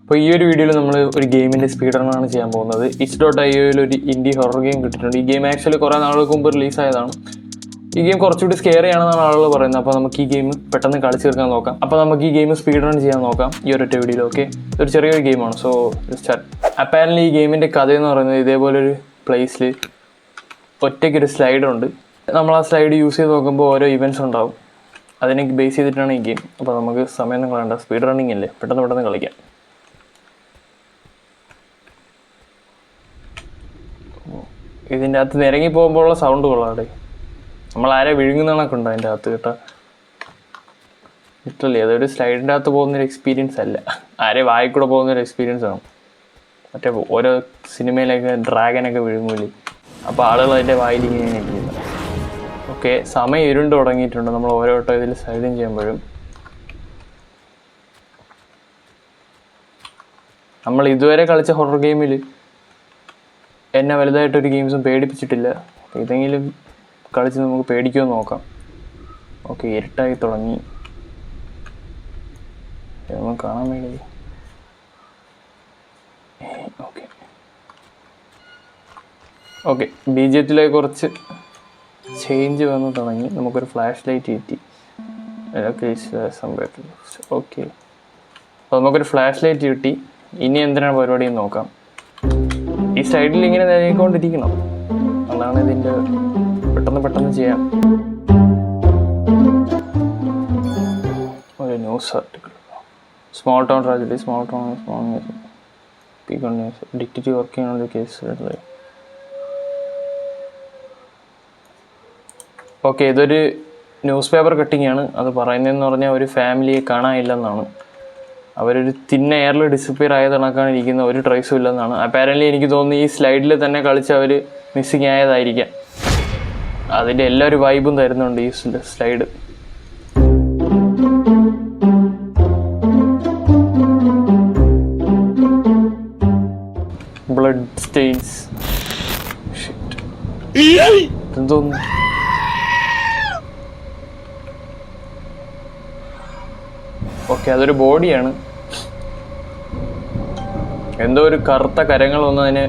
അപ്പോൾ ഈ ഒരു വീഡിയോയിൽ നമ്മൾ ഒരു ഗെയിമിൻ്റെ സ്പീഡ് റണ്ണാണ് ചെയ്യാൻ പോകുന്നത്. itch.ioയിൽ ഒരു ഇൻഡി ഹൊറർ ഗെയിം കിട്ടിയിട്ടുണ്ട്. ഈ ഗെയിം ആക്ച്വലി കുറേ നാളുകൾക്ക് മുമ്പ് റിലീസായതാണ്. ഈ ഗെയിം കുറച്ചുകൂടി സ്കെയറി ആണെന്നാണ് ആളുകൾ പറയുന്നത്. അപ്പോൾ നമുക്ക് ഈ ഗെയിം പെട്ടെന്ന് കളിച്ച് തീർക്കാൻ നോക്കാം. അപ്പോൾ നമുക്ക് ഈ ഗെയിം സ്പീഡ് റൺ ചെയ്യാൻ നോക്കാം ഈ ഒരൊറ്റ വീഡിയോയിൽ. ഓക്കെ, ഇതൊരു ചെറിയൊരു ഗെയിമാണ്. So start. അപ്പാരൻ്റ്ലി ഈ ഗെയിമിൻ്റെ കഥയെന്ന് പറയുന്നത് ഇതേപോലൊരു പ്ലേസിൽ ഒറ്റയ്ക്കൊരു സ്ലൈഡുണ്ട്. നമ്മൾ ആ സ്ലൈഡ് യൂസ് ചെയ്ത് നോക്കുമ്പോൾ ഓരോ ഇവൻറ്റ്സ് ഉണ്ടാവും. അതിനെ ബേസ് ചെയ്തിട്ടാണ് ഈ ഗെയിം. അപ്പോൾ നമുക്ക് സമയമൊന്നും കളയണ്ട, സ്പീഡ് റണ്ണിങ് അല്ലേ, പെട്ടെന്ന് കളിക്കാം. ഇതിൻ്റെ അകത്ത് നിരങ്ങി പോകുമ്പോഴുള്ള സൗണ്ട് കൊള്ളാടെ. നമ്മൾ ആരെ വിഴുങ്ങുന്നതൊക്കെ ഉണ്ടോ അതിൻ്റെ അകത്ത് കേട്ടോ. ഇഷ്ടമല്ലേ, അതൊരു സ്ലൈഡിൻ്റെ അകത്ത് പോകുന്നൊരു എക്സ്പീരിയൻസ് അല്ല, ആരെ വായിക്കൂടെ പോകുന്നൊരു എക്സ്പീരിയൻസ് ആണ്. മറ്റേ ഓരോ സിനിമയിലൊക്കെ ഡ്രാഗനൊക്കെ വിഴുങ്ങൂലേ, അപ്പോൾ ആളുകൾ അതിൻ്റെ വായിലിങ്ങനെ ഇരിക്കുന്നത്. ഓക്കെ, സമയം ഇരുണ്ട് തുടങ്ങിയിട്ടുണ്ട്. നമ്മൾ ഓരോ വട്ടം ഇതിൽ സൈഡിൻ ചെയ്യുമ്പോഴും നമ്മൾ ഇതുവരെ കളിച്ച ഹൊറർ ഗെയിമിൽ എന്നെ വലുതായിട്ടൊരു ഗെയിംസും പേടിപ്പിച്ചിട്ടില്ല. ഇതെങ്കിലും കളിച്ച് നമുക്ക് പേടിക്കുമോ നോക്കാം. ഓക്കെ, ഇരുട്ടായി തുടങ്ങി, ഒന്നും കാണാൻ വേണ്ടി. ഓക്കെ ബിജിഎത്തിലേക്ക് കുറച്ച് ചേഞ്ച് വന്ന് തുടങ്ങി. നമുക്കൊരു ഫ്ലാഷ് ലൈറ്റ് കിട്ടി. ഓക്കെ, അപ്പോൾ നമുക്കൊരു ഫ്ലാഷ് ലൈറ്റ് കിട്ടി. ഇനി എന്തിനാണ് പരിപാടി എന്ന് നോക്കാം. ഈ സൈഡിൽ ഇങ്ങനെ നിലനിക്കൊണ്ടിരിക്കണം, അതാണ് ഇതിൻ്റെ. പെട്ടെന്ന് ചെയ്യാം. ഒരു news article. Small town tragedy, small detective work ചെയ്യാനുള്ള കേസ്. ഓക്കെ, ഇതൊരു ന്യൂസ് പേപ്പർ കട്ടിങ് ആണ്. അത് പറയുന്നതെന്ന് പറഞ്ഞാൽ ഒരു ഫാമിലിയെ കാണാനില്ലെന്നാണ്. അവരൊരു തിന്ന എയറിൽ ഡിസപ്പിയർ ആയ കണക്കാണ് ഇരിക്കുന്ന, ഒരു ട്രേസും ഇല്ലെന്നാണ്. അപ്പാരൻ്റ്ലി എനിക്ക് തോന്നുന്നു ഈ സ്ലൈഡിൽ തന്നെ കളിച്ച് അവർ മിസ്സിങ് ആയതായിരിക്കാം. അതിൻ്റെ എല്ലാ ഒരു വൈബും തരുന്നുണ്ട് ഈ സ്ലൈഡ്. Blood stains. എന്തോന്നു, ഓക്കെ അതൊരു ബോഡിയാണ്. എന്തോ ഒരു കറുത്ത കരങ്ങളൊന്നും അതിനെ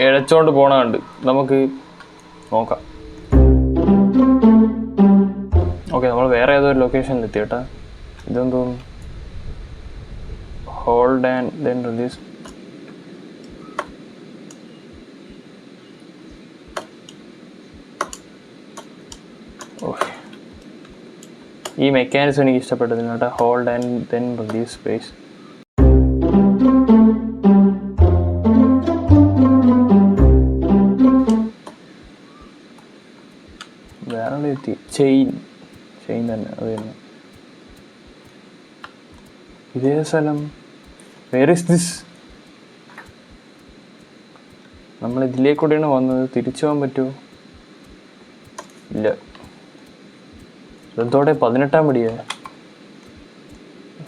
ഇഴച്ചോണ്ട് പോണുണ്ട്. നമുക്ക് നോക്കാം. ഓക്കെ, നമ്മൾ വേറെ ഏതോ ഒരു ലൊക്കേഷനിൽ എത്തി കേട്ടാ. ഇതെന്ന് തോന്നുന്നു hold and then release. Okay, ഈ മെക്കാനിസം എനിക്ക് ഇഷ്ടപ്പെട്ടതിന് കേട്ടോ. Hold and then release space. വേറെ എത്തി ചെയിൻ തന്നെ, അത് തന്നെ. ഇതേ സ്ഥലം. Where is this? നമ്മൾ ഇതിലേക്കൂടെയാണ് വന്നത്. തിരിച്ചു പോകാൻ പറ്റുമോ? ഇല്ല. ഇതോടെ 18-ാം പടിയാ.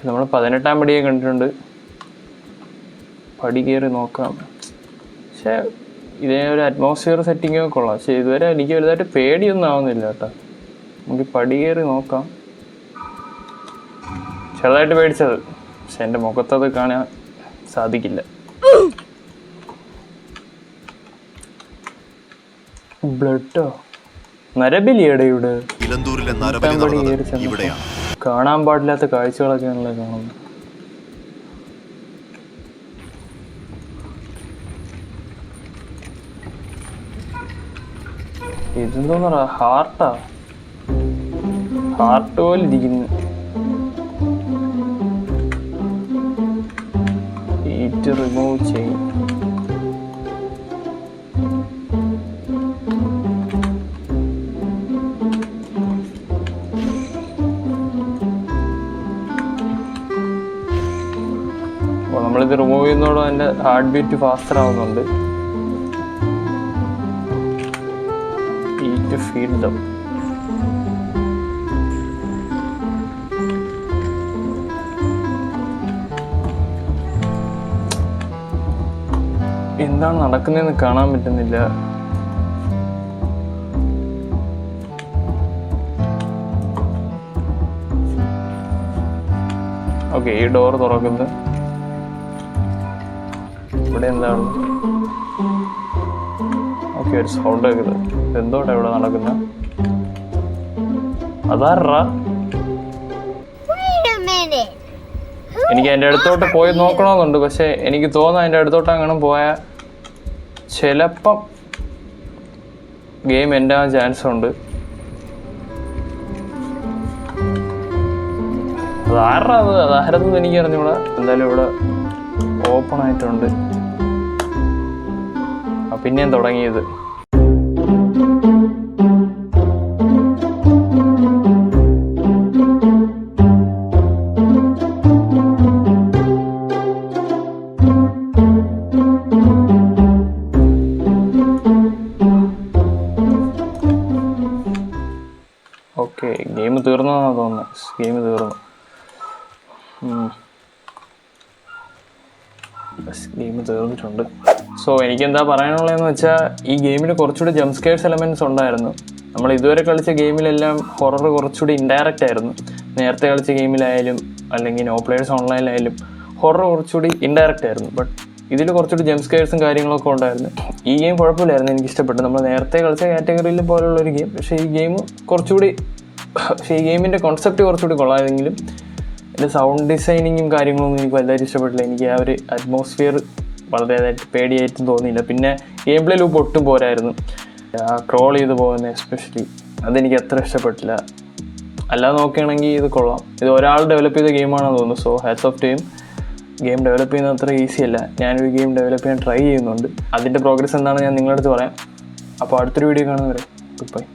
നമ്മൾ 18-ാം പടിയെ കണ്ടിട്ടുണ്ട്. പടി കയറി നോക്കാം. പക്ഷേ ഇതിനെ ഒരു അറ്റ്മോസ്ഫിയർ സെറ്റിങ്ങൊക്കെ കൊള്ളാം. പക്ഷേ ഇതുവരെ എനിക്ക് വലുതായിട്ട് പേടിയൊന്നും ആവുന്നില്ല കേട്ടോ. നമുക്ക് പടി കയറി നോക്കാം. ചെറുതായിട്ട് പേടിച്ചത്, പക്ഷെ എൻ്റെ മുഖത്തത് കാണാൻ സാധിക്കില്ല. ബ്ലഡോ, നരബലിയുടെ ഇവിടെ കാണാൻ പാടില്ലാത്ത കാഴ്ചകളൊക്കെയാണല്ലോ കാണുന്നത്. ഇതെന്തോന്നാ, ഹാർട്ട് പോലെ ഇരിക്കുന്നു. റിമൂവ് ചെയ്യും. നമ്മളിത് റിമൂവ് ചെയ്യുന്നതോടെ അതിൻ്റെ ഹാർട്ട് ബീറ്റ് ഫാസ്റ്റർ ആവുന്നുണ്ട്. ഫീഡ് ദം. എന്താണ് നടക്കുന്നതെന്ന് കാണാൻ പറ്റുന്നില്ല. ഓക്കെ, ഈ ഡോർ തുറക്കുന്നത്. ഇവിടെ എന്താണ്? ഓക്കെ, ഒരു സൗണ്ട് കേൾക്കുന്നത്. എന്തോട്ടെ ഇവിടെ നടക്കുന്നത്? അതാറാ? എനിക്ക് അതിൻ്റെ അടുത്തോട്ട് പോയി നോക്കണമെന്നുണ്ട്, പക്ഷെ എനിക്ക് തോന്നുന്നു അതിൻ്റെ അടുത്തോട്ട് അങ്ങനെ പോയാൽ ചിലപ്പം ഗെയിം എൻ്റെ ചാൻസ് ഉണ്ട്. അതാരതെന്ന് എനിക്ക് അറിഞ്ഞൂടാ. എന്തായാലും ഇവിടെ ഓപ്പൺ ആയിട്ടുണ്ട്. പിന്നെയും തുടങ്ങിയത്. ഓക്കെ, ഗെയിം തീർന്നതാണെന്ന് തോന്നുന്നു. ഗെയിം തീർന്നു. ഗെയിം തീർന്നിട്ടുണ്ട്. സോ എനിക്കെന്താ പറയാനുള്ളതെന്ന് വെച്ചാൽ, ഈ ഗെയിമിൽ കുറച്ചുകൂടി ജംപ് സ്കെയർസ് എലമെൻറ്റ്സ് ഉണ്ടായിരുന്നു. നമ്മൾ ഇതുവരെ കളിച്ച ഗെയിമിലെല്ലാം ഹൊറർ കുറച്ചുകൂടി ഇൻഡയറക്റ്റ് ആയിരുന്നു. നേരത്തെ കളിച്ച ഗെയിമിലായാലും അല്ലെങ്കിൽ നോ പ്ലേയേഴ്സ് ഓൺലൈനിലായാലും ഹൊറർ കുറച്ചുകൂടി ഇൻഡയറക്റ്റ് ആയിരുന്നു. ബട്ട് ഇതിൽ കുറച്ചുകൂടി ജംപ് സ്കെയർസും കാര്യങ്ങളൊക്കെ ഉണ്ടായിരുന്നു. ഈ ഗെയിം കുഴപ്പമില്ലായിരുന്നു, എനിക്കിഷ്ടപ്പെട്ടു. നമ്മൾ നേരത്തെ കളിച്ച കാറ്റഗറിയിൽ പോലുള്ളൊരു ഗെയിം. പക്ഷേ ഈ ഗെയിം കുറച്ചുകൂടി, പക്ഷേ ഈ ഗെയിമിൻ്റെ കോൺസെപ്റ്റ് കുറച്ചുകൂടി കൊള്ളാമെങ്കിലും എൻ്റെ സൗണ്ട് ഡിസൈനിങ്ങും കാര്യങ്ങളൊന്നും എനിക്ക് വലുതായിട്ട് ഇഷ്ടപ്പെട്ടില്ല. എനിക്ക് ആ ഒരു അറ്റ്മോസ്ഫിയർ വളരെയായിട്ട് പേടിയായിട്ടും തോന്നിയില്ല. പിന്നെ ഗെയിം പ്ലേ ലൂപ്പ് ഒട്ടും പോരായിരുന്നു. ക്രോൾ ചെയ്ത് പോകുന്നത് എസ്പെഷ്യലി അതെനിക്ക് അത്ര ഇഷ്ടപ്പെട്ടില്ല. അല്ലാതെ നോക്കുകയാണെങ്കിൽ ഇത് കൊള്ളാം. ഇത് ഒരാൾ ഡെവലപ്പ് ചെയ്ത ഗെയിമാണെന്ന് തോന്നുന്നു. So hats off team. Game develop ചെയ്യുന്നത് അത്ര ഈസി അല്ല. ഞാനൊരു ഗെയിം ഡെവലപ്പ് ചെയ്യാൻ ട്രൈ ചെയ്യുന്നുണ്ട്. അതിൻ്റെ പ്രോഗ്രസ് എന്താണെന്ന് ഞാൻ നിങ്ങളുടെ അടുത്ത് പറയാം. അപ്പോൾ അടുത്തൊരു വീഡിയോ കാണുന്നവരെ ഗുഡ് ബൈ.